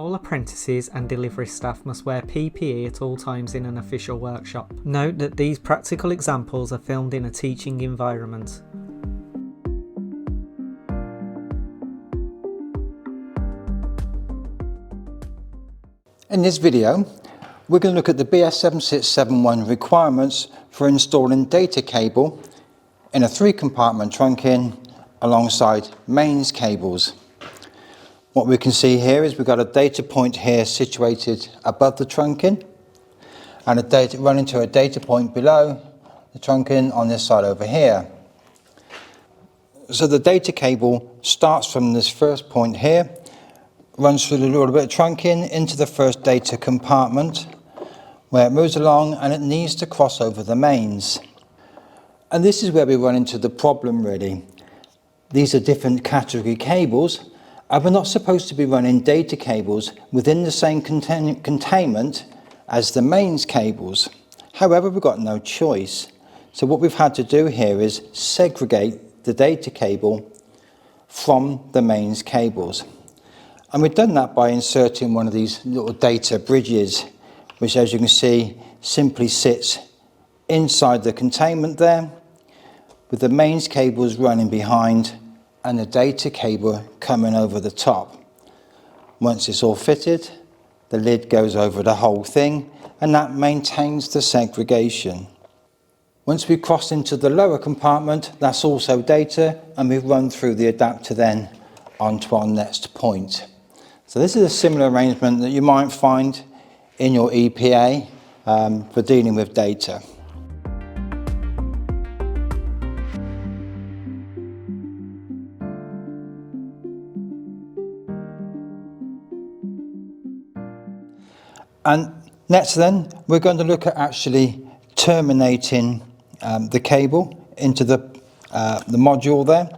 All apprentices and delivery staff must wear PPE at all times in an official workshop. Note that these practical examples are filmed in a teaching environment. In this video, we're going to look at the BS7671 requirements for installing data cable in a 3-compartment trunking alongside mains cables. What we can see here is we've got a data point here situated above the trunking and a data running to a data point below the trunking on this side over here. So the data cable starts from this first point here, runs through a little bit of trunking into the first data compartment where it moves along and it needs to cross over the mains. And this is where we run into the problem really. These are different category cables and we're not supposed to be running data cables within the same containment as the mains cables. However, we've got no choice. So what we've had to do here is segregate the data cable from the mains cables. And we've done that by inserting one of these little data bridges, which as you can see simply sits inside the containment there, with the mains cables running behind and the data cable coming over the top. Once it's all fitted, the lid goes over the whole thing and that maintains the segregation. Once we cross into the lower compartment, that's also data, and we run through the adapter then onto our next point. So this is a similar arrangement that you might find in your EPA for dealing with data. And next then, we're going to look at actually terminating the cable into the module there,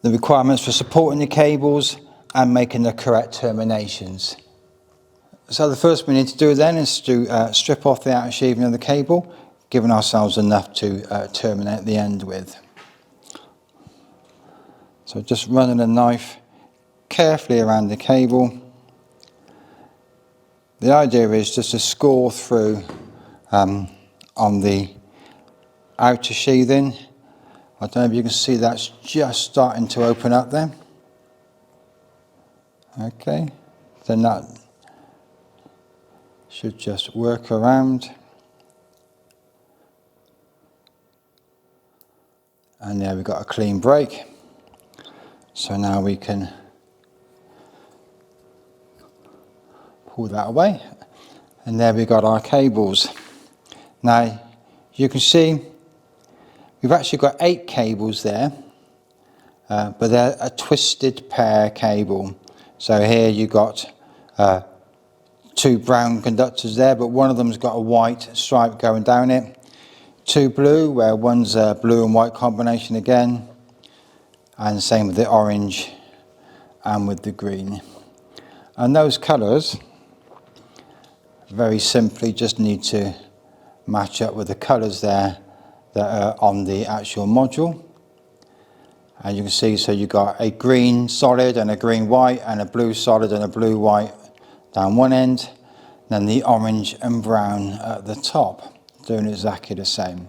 the requirements for supporting the cables and making the correct terminations. So the first we need to do then is to strip off the outer sheathing of the cable, giving ourselves enough to terminate the end with. So just running a knife carefully around the cable. The idea is just to score through on the outer sheathing. I don't know if you can see that's just starting to open up there. Okay, then that should just work around. And there we've got a clean break. So now we can pull that away. And there we've got our cables. Now you can see we've actually got 8 cables there, but they're a twisted pair cable. So here you've got 2 brown conductors there, but one of them's got a white stripe going down it. 2 blue, where one's a blue and white combination again. And same with the orange and with the green. And those colours very simply just need to match up with the colours there that are on the actual module. And you can see, so you've got a green solid and a green white and a blue solid and a blue white down one end, then the orange and brown at the top, doing exactly the same.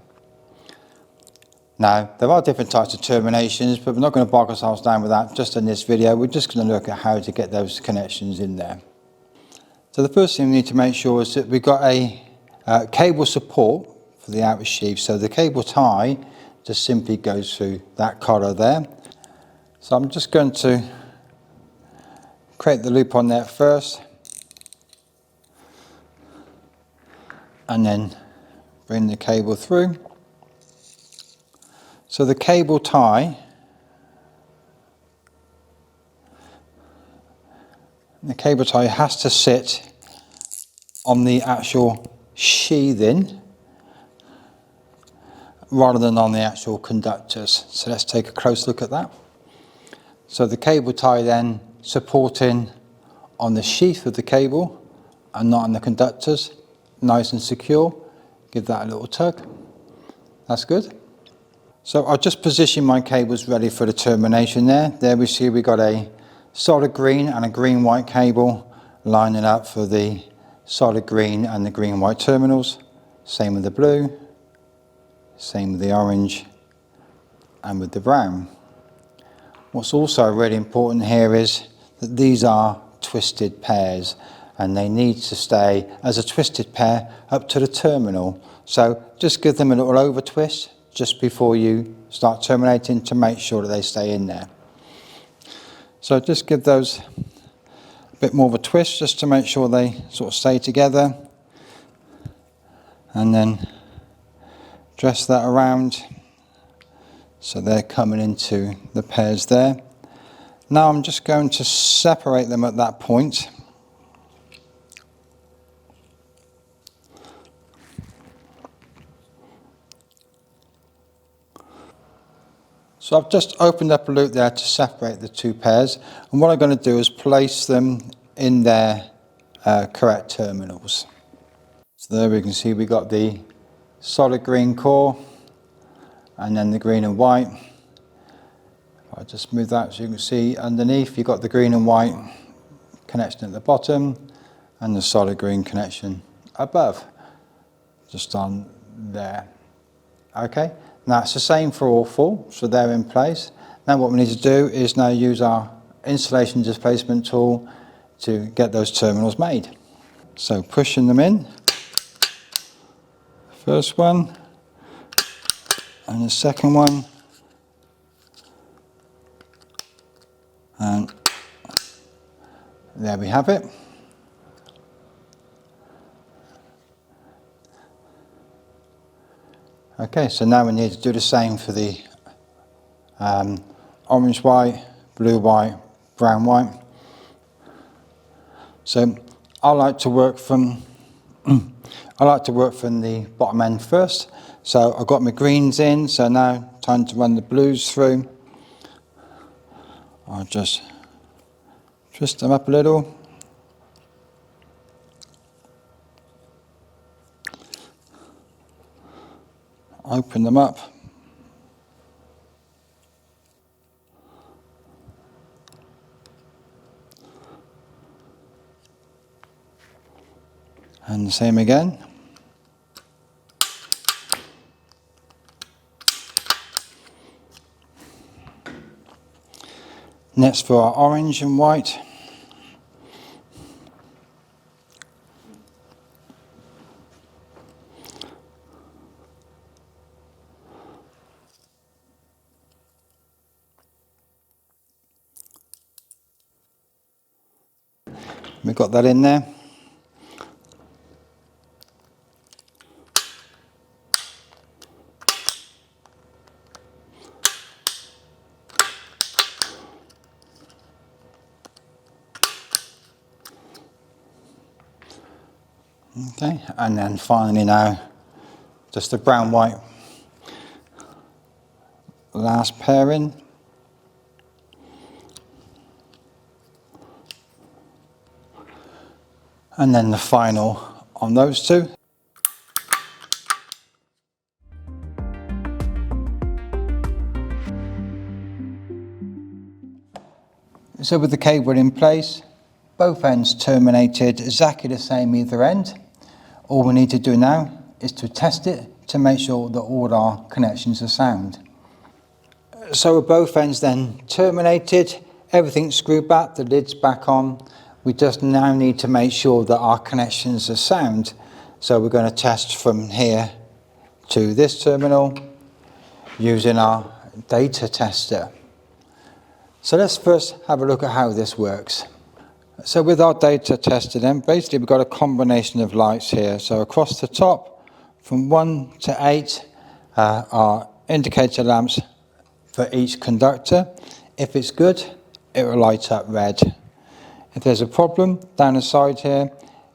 Now, there are different types of terminations, but we're not going to bog ourselves down with that just in this video. We're just going to look at how to get those connections in there. So the first thing we need to make sure is that we've got a cable support for the outer sheath. So the cable tie just simply goes through that collar there. So I'm just going to create the loop on there first and then bring the cable through. So the cable tie has to sit on the actual sheathing rather than on the actual conductors. So let's take a close look at that. So the cable tie then supporting on the sheath of the cable and not on the conductors, nice and secure. Give that a little tug. That's good. So I'll just position my cables ready for the termination there. There we see we got a solid green and a green white cable lining up for the solid green and the green and white terminals. Same with the blue, same with the orange and with the brown. What's also really important here is that these are twisted pairs and they need to stay as a twisted pair up to the terminal. So just give them a little over twist just before you start terminating to make sure that they stay in there. So just give those a bit more of a twist just to make sure they sort of stay together, and then dress that around so they're coming into the pairs there. Now I'm just going to separate them at that point. So I've just opened up a loop there to separate the two pairs, and what I'm going to do is place them in their correct terminals. So there we can see we got the solid green core and then the green and white. I'll just move that so you can see underneath you've got the green and white connection at the bottom and the solid green connection above, just on there. Okay. Now it's the same for all four, so they're in place. Now what we need to do is now use our insulation displacement tool to get those terminals made. So pushing them in, first one and the second one, and there we have it. Okay, so now we need to do the same for the orange white, blue white, brown white. So I like to work from the bottom end first. So I've got my greens in, so now time to run the blues through. I'll just twist them up a little. Open them up. And the same again. Next for our orange and white. We've got that in there. Okay, and then finally now, just the brown white last pair in. And then the final on those two. So with the cable in place, both ends terminated exactly the same either end. All we need to do now is to test it to make sure that all our connections are sound. So with both ends then terminated, everything's screwed back, the lid's back on. We just now need to make sure that our connections are sound. So we're going to test from here to this terminal using our data tester. So let's first have a look at how this works. So with our data tester then, basically we've got a combination of lights here. So across the top from 1 to 8 are indicator lamps for each conductor. If it's good, it will light up red. If there's a problem down the side here,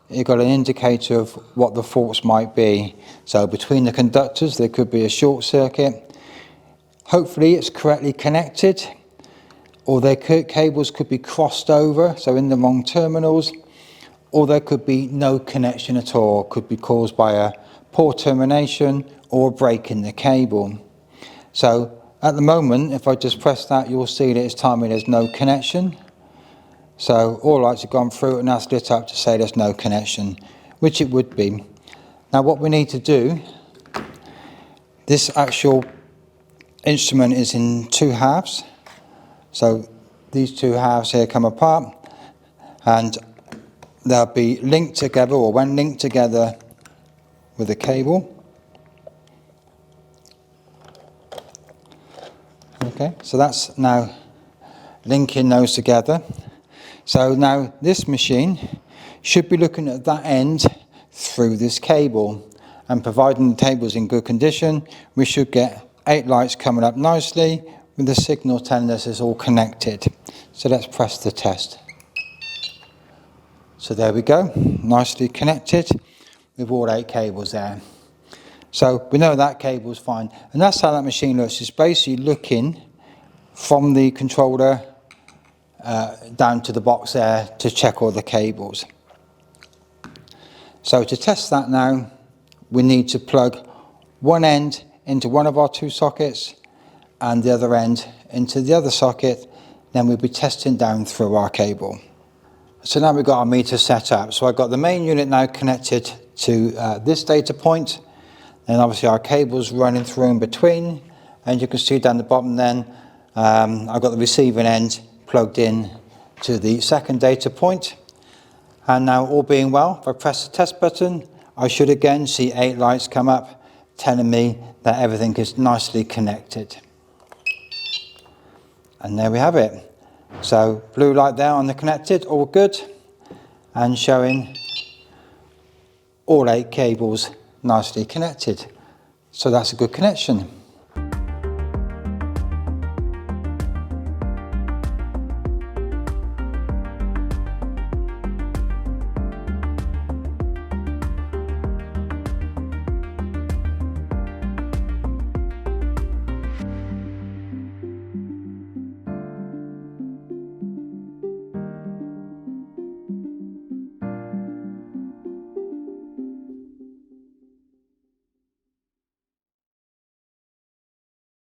you've got an indicator of what the faults might be. So between the conductors there could be a short circuit. Hopefully it's correctly connected, or their cables could be crossed over, so in the wrong terminals, or there could be no connection at all. It could be caused by a poor termination or a break in the cable. So at the moment, if I just press that, you'll see that it's telling me there's no connection. So all lights have gone through and that's lit up to say there's no connection, which it would be. Now what we need to do, this actual instrument is in two halves. So these two halves here come apart and they'll be linked together, or when linked together with a cable. Okay, so that's now linking those together. So now this machine should be looking at that end through this cable, and providing the table's in good condition, we should get 8 lights coming up nicely with the signal telling us it's all connected. So let's press the test. So there we go, nicely connected with all 8 cables there. So we know that cable's fine, and that's how that machine looks. It's basically looking from the controller down to the box there to check all the cables. So to test that now, we need to plug one end into one of our 2 sockets and the other end into the other socket. Then we'll be testing down through our cable. So now we've got our meter set up. So I've got the main unit now connected to this data point, and obviously our cable's running through in between, and you can see down the bottom then I've got the receiving end plugged in to the second data point. And now, all being well, if I press the test button, I should again see 8 lights come up telling me that everything is nicely connected. And there we have it. So blue light there on the connected, all good, and showing all 8 cables nicely connected. So that's a good connection.